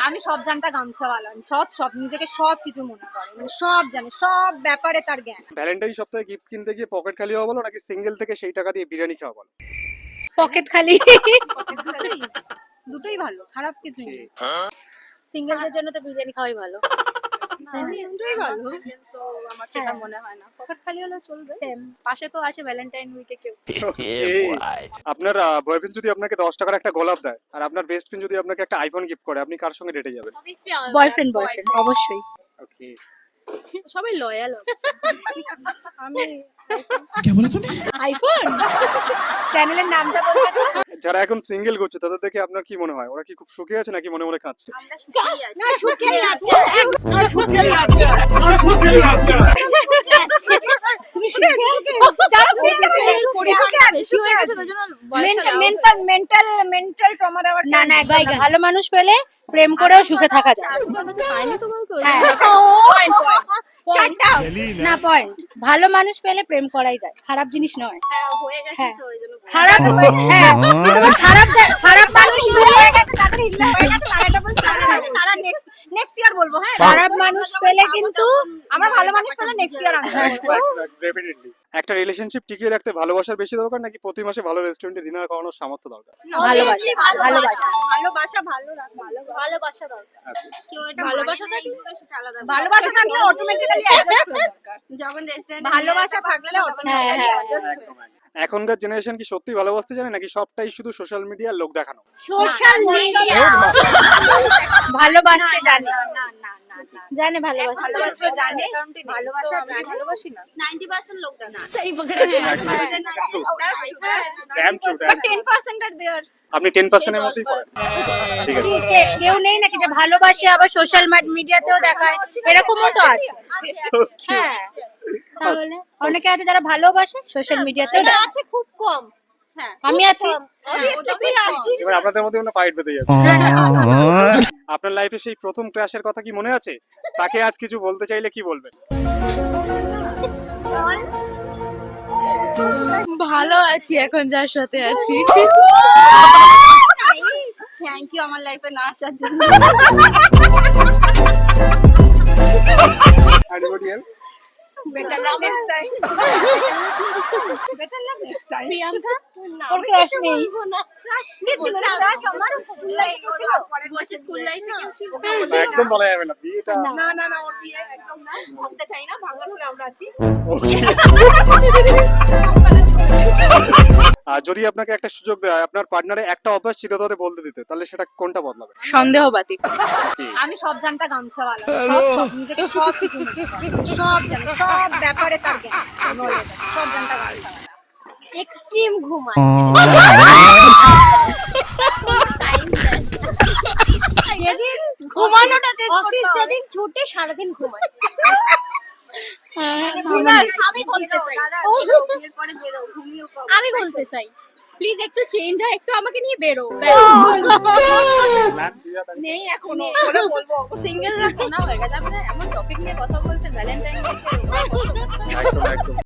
আমি সব জানতা গামছাওয়ালা, সব নিজেকে সব কিছু মনে করে, মানে সব জানে, সব ব্যাপারে তার জ্ঞান। ভ্যালেন্টাইন সপ্তাহে গিফট কিনতে গিয়ে পকেট খালি হওয়া বলো নাকি সিঙ্গেল থেকে সেই টাকা দিয়ে বিরিয়ানি খাওয়া বলো? পকেট খালি। দুটোই ভালো, খারাপ কিছু নেই। সিঙ্গেলদের জন্য তো বিরিয়ানি খাওয়াই ভালো। দুটোই ভালো। সো আমার সেটা মনে হয় না, পকেট খালি হলে চলবে। সেম পাশে তো আছে ভ্যালেন্টাইন উইকে কেউ। আপনার বয়ফ্রেন্ড যদি আপনাকে 10 টাকার একটা গোলাপ দেয় আর আপনার বেস্ট ফ্রেন্ড যদি আপনাকে একটা আইফোন গিফট করে, আপনি কার সঙ্গে ডেটে যাবেন? বয়ফ্রেন্ড অবশ্যই। ওকে, সবাই লয়াল হচ্ছে। আমি আইফোন চ্যানেলের নামটা বলবে তো? যারা এখন সিঙ্গেল করছে তাদের দেখে আপনার কি মনে হয়, ওরা কি খুব সুখী আছে নাকি মনে মনে কাঁদছে? আমরা সুখেই আছি। না, সুখেই আছে। তুমি সুখে আছো? যারা সিঙ্গেল পরিমাণটা বেশি হয়ে গেছে তার জন্য মেন্টাল ট্রমা দেওয়ার না না, একদম ভালো মানুষ পেলে প্রেম করেও সুখে থাকা যায়। পাইনি তো কাউকে। না, পয়েন্ট, ভালো মানুষ পেলে প্রেম করাই যায়, খারাপ জিনিস নয়। হয়ে গেছে হ্যাঁ। তো ওইজন্য খারাপ, হ্যাঁ, কিন্তু খারাপ মানুষ পেলে, তাদের হিল্লা হয়ে গেছে, তারা এটা বলছে, তারা নেক্সট ইয়ার বলবো। হ্যাঁ, খারাপ মানুষ পেলে কিন্তু আমরা ভালো মানুষ পেলে নেক্সট ইয়ার আমরা বলবো। ডেফিনেটলি। একটা রিলেশনশিপ টিকিয়ে রাখতে ভালোবাসার বেশি দরকার নাকি প্রতি মাসে ভালো রেস্টুরেন্টে ডিনার খাওয়ানোর সামর্থ্য দরকার? ভালোবাসা, ভালোবাসা দরকার। কেউ এটা ভালোবাসা ভালোবাসা থাকলে অটোমেটিক্যালি অ্যাডজাস্ট হয়ে যাবে। যখন রেস্টুরেন্টে ভালোবাসা থাকলে অটোমেটিক্যালি অ্যাডজাস্ট হয়ে যাবে। এখনকার জেনারেশন কি সত্যি ভালোবাসতে জানে নাকি সবটাই শুধু সোশ্যাল মিডিয়ার লোক দেখানো? সোশ্যাল মিডিয়া ভালোবাসতে জানে, না না না না জানে ভালোবাসতে, ভালোবাসতে জানে, ভালোবাসা জানে, ভালোবাসি না। 90% লোক জানে। Damn true, But damn true. 10% are there. আপনি 10% এর মধ্যেই পড়েন। ঠিক আছে। কেউ নেই নাকি যে ভালোবাসে আবার সোশ্যাল মিডিয়াতেও দেখায়, এরকমও তো আছে। হ্যাঁ, তাহলে অনেকে আছে যারা ভালোবাসে সোশ্যাল মিডিয়াতেও এটা দেখায়। আছে খুব কম। হ্যাঁ, আমি আছি। obviously তুই আছিস। এবার আপনাদের মধ্যে কোনো ফাইট বেঁধে যাবে। আপনার লাইফে সেই প্রথম ক্র্যাশের কথা কি মনে আছে? তাকে আজ কিছু বলতে চাইলে কি বলবেন? ভালো আছি এখন যার সাথে আছি। থ্যাংক ইউ আমার লাইফে না আসার জন্য। Anybody else? Better luck next time. Better luck next time. Priyanka না, ওর crush নেই। ক্রাশ ছিল, ক্রাশ আমার স্কুল লাইফে ছিল। বসে স্কুল লাইফে ছিল। একদম বলা যাবে না, বিয়েটা। না না না, ওর বিয়ে একদম না। ভাবতে চাই না, বাংলা বলে আমরা আছি। আর যদি আপনাকে একটা সুযোগ দেয় আপনার পার্টনারে একটা অভ্যাস চিরতরে বলতে দিতে, তাহলে সেটা কোনটা বদলাবে? সন্দেহবাতিক। আমি সব জানতা গামছাওয়ালা, সব নিজেকে সব কিছু মনে করে, সব জানে, সব ব্যাপারে তার জ্ঞান, knowledge আছে, সব জানতা গামছাওয়ালা। এক্সট্রিম ঘুমায়। যেদিন ঘুমানোটা চেঞ্জ করতে হবে। যেদিন ছুটে সারাদিন ঘুমায়। আমি বলতে চাই, আমি বলতে চাই, প্লিজ একটু চেঞ্জ হয়, একটু আমাকে নিয়ে বেরো। নেই এখনো, পরে বলবো। সিঙ্গেলরা শোনা হয়ে গেছে, আপনারা এমন টপিক নিয়ে কথা বলছেন ভ্যালেন্টাইন ডে। একদম একদম।